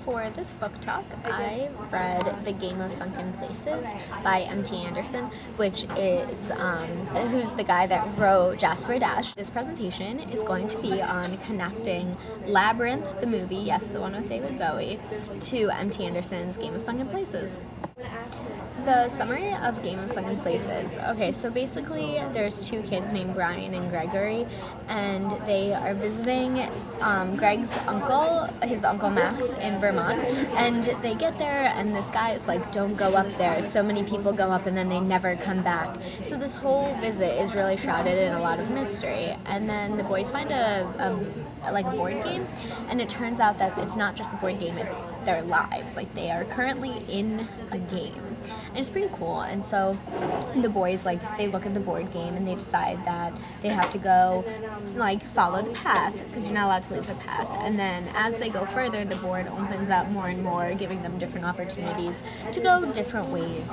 For this book talk, I read The Game of Sunken Places by M.T. Anderson, which is who's the guy that wrote Jasper Dash. This presentation is going to be on connecting Labyrinth, the movie, yes, the one with David Bowie, to M.T. Anderson's Game of Sunken Places. The summary of Game of Sunken Places. Okay, so basically there's two kids named Brian and Gregory, and they are visiting Greg's uncle, his Uncle Max, in Vermont, and they get there and this guy is like, don't go up there. So many people go up and then they never come back. So this whole visit is really shrouded in a lot of mystery, and then the boys find a board game, and it turns out that it's not just a board game, it's their lives. Like, they are currently in a game. And it's pretty cool. And so the boys, they look at the board game and they decide that they have to go, follow the path, because you're not allowed to leave the path. And then as they go further, the board opens up more and more, giving them different opportunities to go different ways.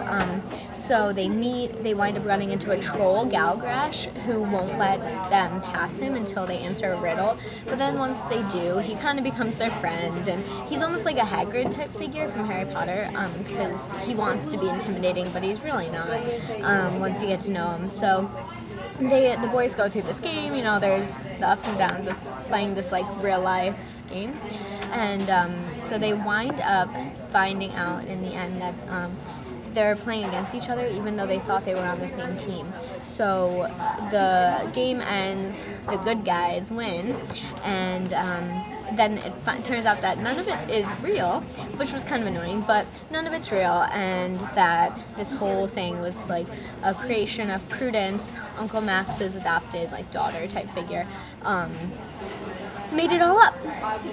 So they wind up running into a troll, Galgrash, who won't let them pass him until they answer a riddle. But then once they do, he kind of becomes their friend, and he's almost like a Hagrid type figure from Harry Potter, because he wants to be intimidating, but he's really not, once you get to know him. So the boys go through this game. There's the ups and downs of playing this real life game, and so they wind up finding out in the end that they're playing against each other, even though they thought they were on the same team. So the game ends, the good guys win, and then it turns out that none of it is real, which was kind of annoying, but none of it's real, and that this whole thing was a creation of Prudence, Uncle Max's adopted daughter type figure, made it all up,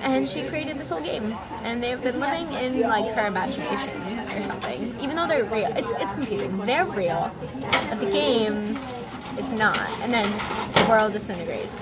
and she created this whole game, and they've been living in her imagination or something, even though they're real. It's confusing. They're real, but the game is not, and then the world disintegrates.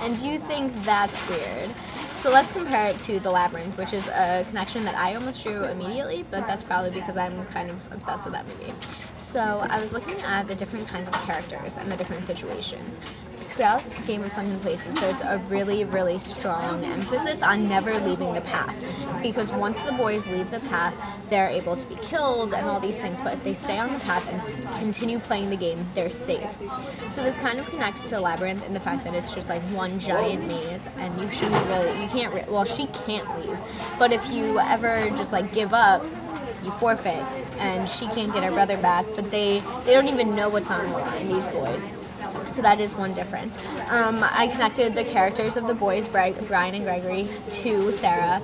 And do you think that's weird? So let's compare it to The Labyrinth, which is a connection that I almost drew immediately, but that's probably because I'm kind of obsessed with that movie. So I was looking at the different kinds of characters and the different situations. Throughout Game of Sunken Places, there's a really, really strong emphasis on never leaving the path, because once the boys leave the path, they're able to be killed and all these things, but if they stay on the path and continue playing the game, they're safe. So this kind of connects to Labyrinth in the fact that it's just one giant maze, and she can't leave, but if you ever just give up, you forfeit, and she can't get her brother back, but they don't even know what's on the line, these boys. So that is one difference. I connected the characters of the boys, Brian and Gregory, to Sarah,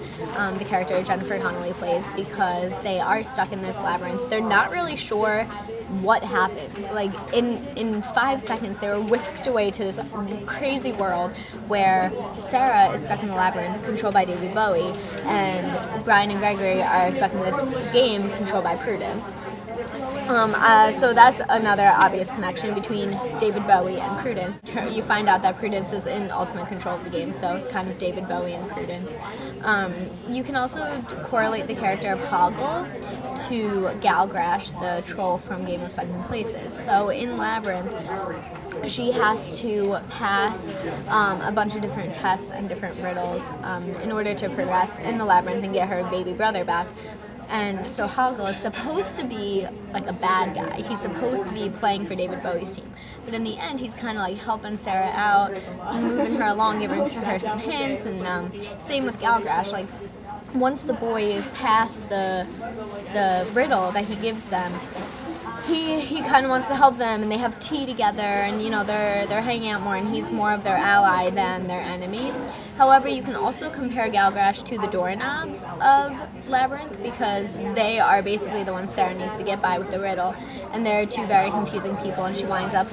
the character Jennifer Connelly plays, because they are stuck in this labyrinth. They're not really sure what happened. In 5 seconds, they were whisked away to this crazy world where Sarah is stuck in the labyrinth controlled by David Bowie, and Brian and Gregory are stuck in this game controlled by Prudence. So that's another obvious connection between David Bowie and Prudence. You find out that Prudence is in ultimate control of the game, so it's kind of David Bowie and Prudence. You can also correlate the character of Hoggle to Galgrash, the troll from Game of Sunken Places. So in Labyrinth, she has to pass a bunch of different tests and different riddles in order to progress in the labyrinth and get her baby brother back. And so Hoggle is supposed to be a bad guy. He's supposed to be playing for David Bowie's team. But in the end, he's kind of helping Sarah out, moving her along, giving her some hints, and same with Galgrash. Once the boys pass the riddle that he gives them, he kind of wants to help them, and they have tea together, and they're hanging out more, and he's more of their ally than their enemy. However, you can also compare Galgrash to the doorknobs of Labyrinth, because they are basically the ones Sarah needs to get by with the riddle, and they're two very confusing people, and she winds up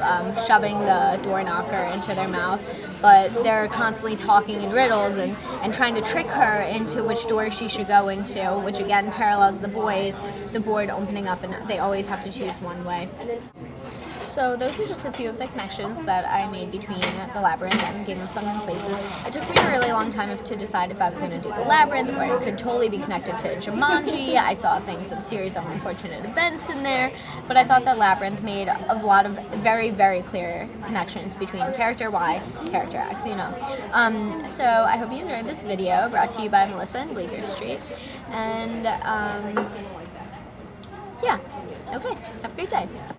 shoving the door knocker into their mouth, but they're constantly talking in riddles and trying to trick her into which door she should go into, which again parallels the boys, the board opening up, and they always have to choose one way. So those are just a few of the connections that I made between the Labyrinth and Game of Sunken Places. It took me a really long time to decide if I was going to do the Labyrinth, or it could totally be connected to Jumanji. I saw things of a series of unfortunate events in there, but I thought that Labyrinth made a lot of very, very clear connections between character Y, character X, you know. So I hope you enjoyed this video, brought to you by Melissa and Bleecker Street. And yeah, okay, have a great day.